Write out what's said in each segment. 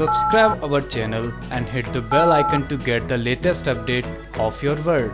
subscribe our channel and hit the bell icon to get the latest update of your world.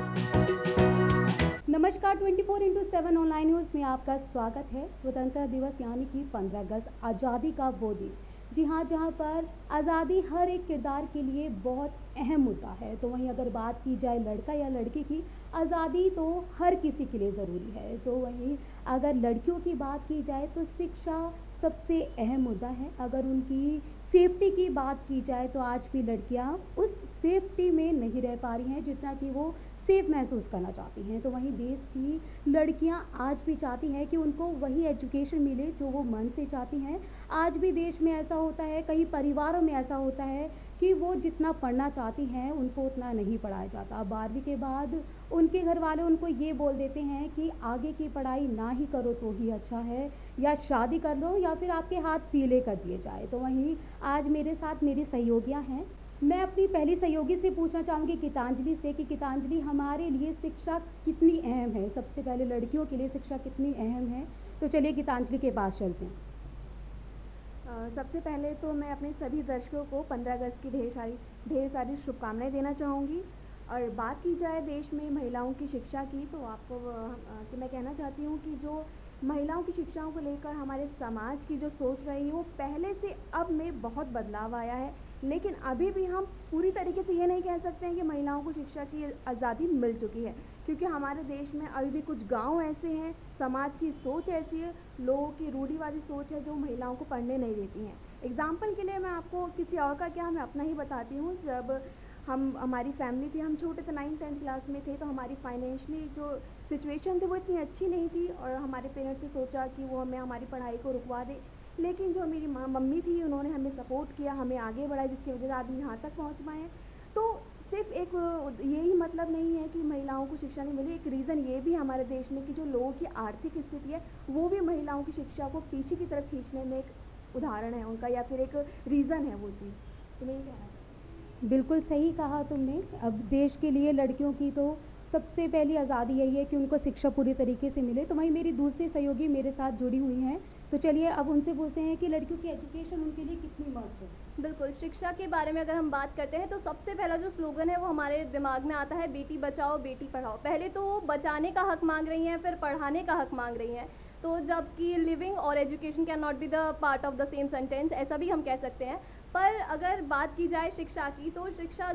नमस्कार 24/7 online news में आपका स्वागत है। स्वतंत्रता दिवस यानी कि 15 अगस्त आज़ादी का वो दिन, जी हाँ, जहाँ पर आज़ादी हर एक किरदार के लिए बहुत अहम मुद्दा है। तो वहीं अगर बात की जाए लड़का या लड़की की, आज़ादी तो हर किसी के लिए ज़रूरी है। तो वहीं अगर लड़कियों की बात की जाए तो शिक्षा सबसे अहम मुद्दा है। अगर उनकी सेफ्टी की बात की जाए तो आज भी लड़कियां उस सेफ्टी में नहीं रह पा रही हैं जितना कि वो सेफ महसूस करना चाहती हैं। तो वहीं देश की लड़कियां आज भी चाहती हैं कि उनको वही एजुकेशन मिले जो वो मन से चाहती हैं। आज भी देश में ऐसा होता है, कई परिवारों में ऐसा होता है कि वो जितना पढ़ना चाहती हैं उनको उतना नहीं पढ़ाया जाता। 12वीं के बाद उनके घर वाले उनको ये बोल देते हैं कि आगे की पढ़ाई ना ही करो तो ही अच्छा है, या शादी कर लो या फिर आपके हाथ पीले कर दिए जाए। तो वहीं आज मेरे साथ मेरी सहयोगियाँ हैं। मैं अपनी पहली सहयोगी से पूछना चाहूँगी गीतांजलि से कि गीतांजलि, हमारे लिए शिक्षा कितनी अहम है? सबसे पहले लड़कियों के लिए शिक्षा कितनी अहम है? तो चलिए गीतांजलि के पास चलते हैं। सबसे पहले तो मैं अपने सभी दर्शकों को 15 अगस्त की ढेर सारी शुभकामनाएं देना चाहूँगी। और बात की जाए देश में महिलाओं की शिक्षा की, तो आपको कि मैं कहना चाहती हूँ कि जो महिलाओं की शिक्षाओं को लेकर हमारे समाज की जो सोच रही है वो पहले से अब में बहुत बदलाव आया है। लेकिन अभी भी हम पूरी तरीके से ये नहीं कह सकते हैं कि महिलाओं को शिक्षा की आज़ादी मिल चुकी है, क्योंकि हमारे देश में अभी भी कुछ गांव ऐसे हैं, समाज की सोच ऐसी है, लोगों की रूढ़िवादी सोच है जो महिलाओं को पढ़ने नहीं देती हैं। एग्जाम्पल के लिए मैं आपको किसी और का क्या, मैं अपना ही बताती हूँ। जब हमारी फैमिली थी, हम छोटे थे, 9th-10th क्लास में थे, तो हमारी फाइनेंशियली जो सिचुएशन थी वो इतनी अच्छी नहीं थी और हमारे पेरेंट्स ने सोचा कि वो हमें हमारी पढ़ाई को रुकवा दे। लेकिन जो मेरी मम्मी थी, उन्होंने हमें सपोर्ट किया, हमें आगे बढ़ाया, जिसकी वजह से आज हम यहाँ तक पहुँच पाए हैं। तो सिर्फ एक यही मतलब नहीं है कि महिलाओं को शिक्षा नहीं मिली, एक रीज़न ये भी हमारे देश में कि जो लोगों की आर्थिक स्थिति है वो भी महिलाओं की शिक्षा को पीछे की तरफ खींचने में एक उदाहरण है उनका, या फिर एक रीज़न है वो चीज़। तो मैं यही कहना चाहती हूँ। बिल्कुल सही कहा तुमने। अब देश के लिए लड़कियों की तो सबसे पहली आज़ादी यही है कि उनको शिक्षा पूरी तरीके से मिले। तो वहीं मेरी दूसरी सहयोगी मेरे साथ जुड़ी हुई हैं, तो चलिए अब उनसे पूछते हैं कि लड़कियों की एजुकेशन उनके लिए कितनी मस्त है। बिल्कुल, शिक्षा के बारे में अगर हम बात करते हैं तो सबसे पहला जो स्लोगन है वो हमारे दिमाग में आता है, बेटी बचाओ बेटी पढ़ाओ। पहले तो वो बचाने का हक मांग रही हैं, फिर पढ़ाने का हक मांग रही हैं। तो जबकि लिविंग और education can not be the part of the same sentence, ऐसा भी हम कह सकते हैं। पर अगर बात की जाए शिक्षा की, तो शिक्षा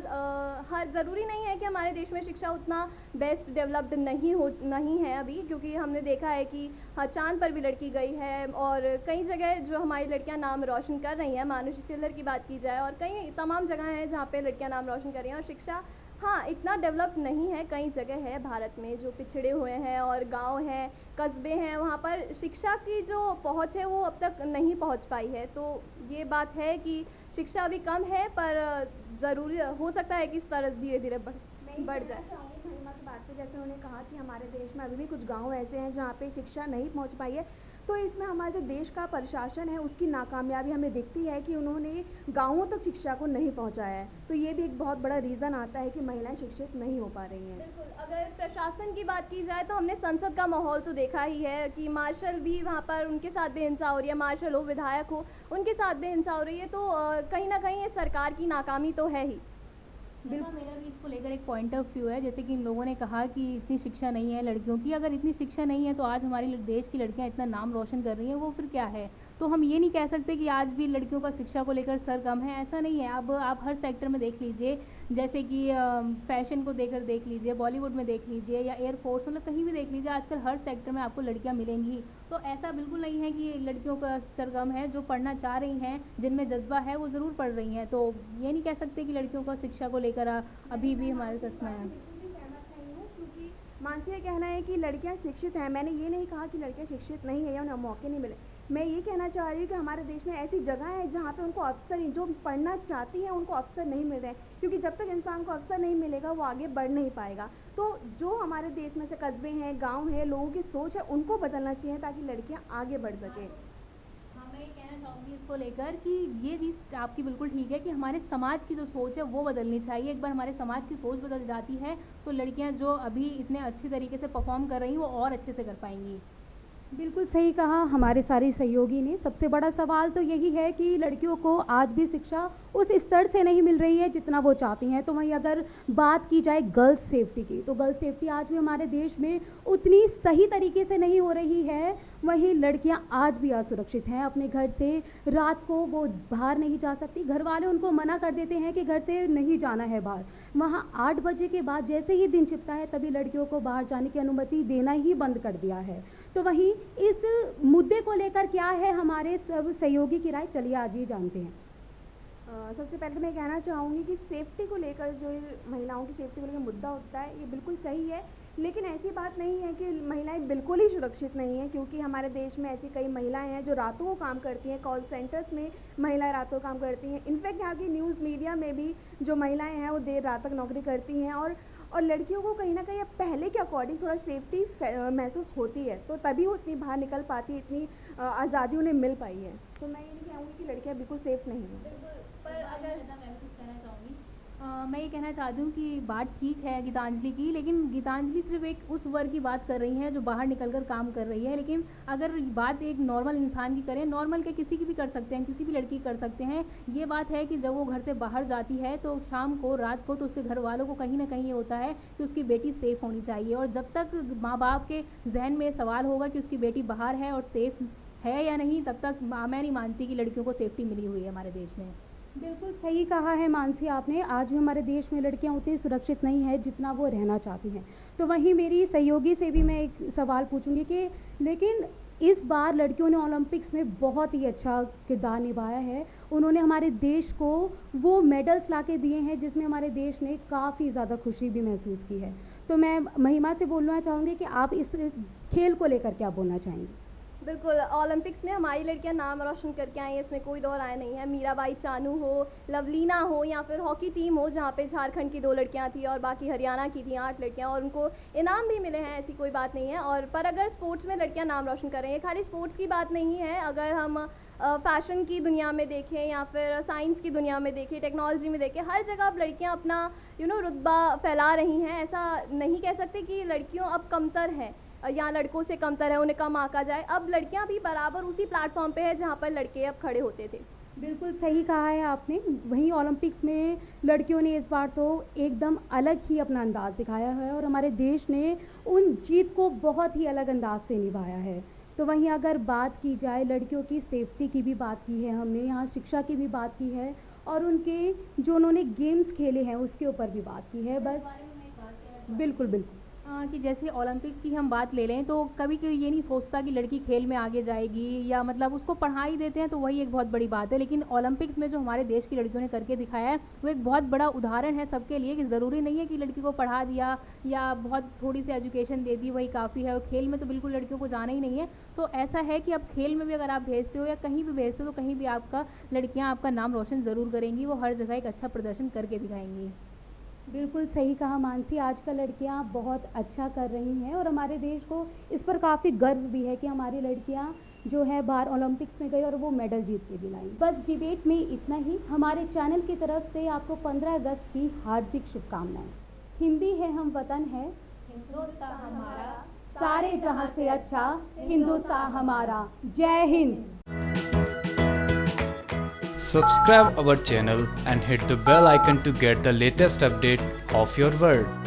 हर ज़रूरी नहीं है कि हमारे देश में शिक्षा उतना बेस्ट डेवलप्ड नहीं है अभी, क्योंकि हमने देखा है कि हाँ, चाँद पर भी लड़की गई है और कई जगह जो हमारी लड़कियां नाम रोशन कर रही हैं। मानुषी चिल्लर की बात की जाए और कई तमाम जगह हैं जहाँ पे लड़कियां नाम रोशन कर रही हैं। और शिक्षा हाँ, इतना डेवलप नहीं है, कई जगह है भारत में जो पिछड़े हुए हैं और गांव हैं, कस्बे हैं, वहाँ पर शिक्षा की जो पहुँच है वो अब तक नहीं पहुँच पाई है। तो ये बात है कि शिक्षा अभी कम है, पर ज़रूरी हो सकता है कि इस तरह धीरे धीरे बढ़ जाए। महिमा की बात पे जैसे उन्होंने कहा कि हमारे देश में अभी भी कुछ गांव ऐसे हैं जहाँ पे शिक्षा नहीं पहुँच पाई है, तो इसमें हमारे जो देश का प्रशासन है उसकी नाकामयाबी हमें दिखती है कि उन्होंने गाँवों तक शिक्षा को नहीं पहुँचाया है। तो ये भी एक बहुत बड़ा रीज़न आता है कि महिलाएं शिक्षित नहीं हो पा रही हैं। बिल्कुल, अगर प्रशासन की बात की जाए तो हमने संसद का माहौल तो देखा ही है कि मार्शल भी वहाँ पर, उनके साथ भी हिंसा हो रही है, मार्शल हो, विधायक हो, उनके साथ भी हिंसा हो रही है। तो कहीं ना कहीं ये सरकार की नाकामी तो है ही। बिल्कुल, मेरा भी इसको लेकर एक पॉइंट ऑफ व्यू है। जैसे कि इन लोगों ने कहा कि इतनी शिक्षा नहीं है लड़कियों की। अगर इतनी शिक्षा नहीं है तो आज हमारे देश की लड़कियां इतना नाम रोशन कर रही हैं, वो फिर क्या है? तो हम ये नहीं कह सकते कि आज भी लड़कियों का शिक्षा को लेकर स्तर कम है, ऐसा नहीं है। अब आप हर सेक्टर में देख लीजिए, जैसे कि फैशन को देख लीजिए, बॉलीवुड में देख लीजिए, या एयरफोर्स, मतलब कहीं भी देख लीजिए, आजकल हर सेक्टर में आपको लड़कियां मिलेंगी। तो ऐसा बिल्कुल नहीं है कि लड़कियों का स्तर कम है। जो पढ़ना चाह रही हैं, जिनमें जज्बा है, वो ज़रूर पढ़ रही हैं। तो ये नहीं कह सकते कि लड़कियों का शिक्षा को लेकर अभी भी हमारे कस्म है। क्योंकि मानसी का कहना है कि लड़कियां शिक्षित हैं, मैंने ये नहीं कहा कि लड़कियां शिक्षित नहीं है या उन्हें मौके नहीं मिले। मैं ये कहना चाह रही हूँ कि हमारे देश में ऐसी जगह है जहाँ पे उनको अवसर, जो पढ़ना चाहती हैं उनको अवसर नहीं मिल रहे हैं, क्योंकि जब तक इंसान को अवसर नहीं मिलेगा वो आगे बढ़ नहीं पाएगा। तो जो हमारे देश में से कस्बे हैं, गाँव हैं, लोगों की सोच है, उनको बदलना चाहिए ताकि लड़कियाँ आगे बढ़ सकें। हाँ, मैं ये कहना चाहूँगी इसको लेकर कि ये चीज़ आपकी बिल्कुल ठीक है कि हमारे समाज की जो सोच है वो बदलनी चाहिए। एक बार हमारे समाज की सोच बदल जाती है तो लड़कियां जो अभी इतने अच्छी तरीके से परफॉर्म कर रही हैं वो और अच्छे से कर पाएंगी। बिल्कुल सही कहा हमारे सारे सहयोगी ने। सबसे बड़ा सवाल तो यही है कि लड़कियों को आज भी शिक्षा उस स्तर से नहीं मिल रही है जितना वो चाहती हैं। तो वहीं अगर बात की जाए गर्ल्स सेफ्टी की, तो गर्ल्स सेफ्टी आज भी हमारे देश में उतनी सही तरीके से नहीं हो रही है। वहीं लड़कियां आज भी असुरक्षित हैं। अपने घर से रात को वो बाहर नहीं जा सकती, घर वाले उनको मना कर देते हैं कि घर से नहीं जाना है बाहर। वहाँ 8 बजे के बाद जैसे ही दिन छिपता है तभी लड़कियों को बाहर जाने की अनुमति देना ही बंद कर दिया है। तो वहीं इस मुद्दे को लेकर क्या है हमारे सब सहयोगी की राय, चलिए आज ये जानते हैं। सबसे पहले तो मैं कहना चाहूँगी कि सेफ्टी को लेकर जो महिलाओं की सेफ्टी को लेकर मुद्दा उठता है ये बिल्कुल सही है, लेकिन ऐसी बात नहीं है कि महिलाएं बिल्कुल ही सुरक्षित नहीं हैं, क्योंकि हमारे देश में ऐसी कई महिलाएं हैं जो रातों को काम करती हैं। कॉल सेंटर्स में महिलाएं रातों को काम करती हैं। इनफैक्ट यहाँ की न्यूज़ मीडिया में भी जो महिलाएं हैं वो देर रात तक नौकरी करती हैं, और लड़कियों को कहीं ना कहीं अब पहले के अकॉर्डिंग थोड़ा सेफ्टी महसूस होती है, तो तभी वो इतनी बाहर निकल पाती है, इतनी आज़ादी उन्हें मिल पाई है। तो मैं ये नहीं कहूँगी कि लड़कियाँ बिल्कुल सेफ़ नहीं हैं। पर अगर मैं कुछ कहना चाहूँगी, मैं ये कहना चाहती हूँ कि बात ठीक है गीतांजलि की, लेकिन गीतांजलि सिर्फ एक उस वर्ग की बात कर रही हैं जो बाहर निकलकर काम कर रही है। लेकिन अगर बात एक नॉर्मल इंसान की करें, नॉर्मल के किसी की भी कर सकते हैं, किसी भी लड़की कर सकते हैं। ये बात है कि जब वो घर से बाहर जाती है तो शाम को, रात को, तो उसके घर वालों को कहीं ना कहीं ये होता है कि उसकी बेटी सेफ़ होनी चाहिए। और जब तक माँ बाप के जहन में सवाल होगा कि उसकी बेटी बाहर है और सेफ़ है या नहीं, तब तक मैं नहीं मानती कि लड़कियों को सेफ्टी मिली हुई है हमारे देश में। बिल्कुल सही कहा है मानसी आपने। आज भी हमारे देश में लड़कियां उतनी सुरक्षित नहीं है जितना वो रहना चाहती हैं। तो वहीं मेरी सहयोगी से भी मैं एक सवाल पूछूंगी कि लेकिन इस बार लड़कियों ने ओलंपिक्स में बहुत ही अच्छा किरदार निभाया है। उन्होंने हमारे देश को वो मेडल्स ला के दिए हैं जिसमें हमारे देश ने काफ़ी ज़्यादा खुशी भी महसूस की है। तो मैं महिमा से बोलना चाहूँगी कि आप इस खेल को लेकर क्या बोलना चाहेंगी। बिल्कुल, ओलंपिक्स में हमारी लड़कियां नाम रोशन करके आई हैं, इसमें कोई दो राय नहीं है। मीराबाई चानू हो, लवलीना हो, या फिर हॉकी टीम हो जहाँ पे झारखंड की 2 लड़कियां थी और बाकी हरियाणा की थी 8 लड़कियां, और उनको इनाम भी मिले हैं, ऐसी कोई बात नहीं है। और पर अगर स्पोर्ट्स में लड़कियां नाम रोशन कर रही हैं, खाली स्पोर्ट्स की बात नहीं है। अगर हम फैशन की दुनिया में देखें या फिर साइंस की दुनिया में देखें, टेक्नोलॉजी में देखें, हर जगह अब लड़कियां अपना रुतबा फैला रही हैं। ऐसा नहीं कह सकते कि लड़कियों अब कमतर हैं या लड़कों से कमतर है, उन्हें कम आंका जाए। अब लड़कियां भी बराबर उसी प्लेटफॉर्म पे है जहां पर लड़के अब खड़े होते थे। बिल्कुल सही कहा है आपने। वहीं ओलंपिक्स में लड़कियों ने इस बार तो एकदम अलग ही अपना अंदाज़ दिखाया है और हमारे देश ने उन जीत को बहुत ही अलग अंदाज से निभाया है। तो वहीं अगर बात की जाए लड़कियों की सेफ्टी की भी बात की है हमने, यहाँ शिक्षा की भी बात की है और उनके जो उन्होंने गेम्स खेले हैं उसके ऊपर भी बात की है। बस बिल्कुल बिल्कुल कि जैसे ओलंपिक्स की हम बात ले लें तो कभी कोई ये नहीं सोचता कि लड़की खेल में आगे जाएगी, या मतलब उसको पढ़ा ही देते हैं तो वही एक बहुत बड़ी बात है। लेकिन ओलंपिक्स में जो हमारे देश की लड़कियों ने करके दिखाया है वो एक बहुत बड़ा उदाहरण है सबके लिए, कि ज़रूरी नहीं है कि लड़की को पढ़ा दिया या बहुत थोड़ी सी एजुकेशन दे दी वही काफ़ी है, और खेल में तो बिल्कुल लड़कियों को जाना ही नहीं है। तो ऐसा है कि अब खेल में भी अगर आप भेजते हो या कहीं भी भेजते हो तो कहीं भी आपका लड़कियाँ आपका नाम रोशन ज़रूर करेंगी, वो हर जगह एक अच्छा प्रदर्शन करके दिखाएंगी। बिल्कुल सही कहा मानसी। आजकल लड़कियां बहुत अच्छा कर रही हैं और हमारे देश को इस पर काफ़ी गर्व भी है कि हमारी लड़कियां जो है बाहर ओलंपिक्स में गई और वो मेडल जीत के भी लाई। बस डिबेट में इतना ही। हमारे चैनल की तरफ से आपको 15 अगस्त की हार्दिक शुभकामनाएं। हिंदी है हम वतन है हिंदुस्तान हमारा, सारे जहां से अच्छा हिंदुस्तान हमारा। जय Hind. Subscribe our channel and hit the bell icon to get the latest update of your world.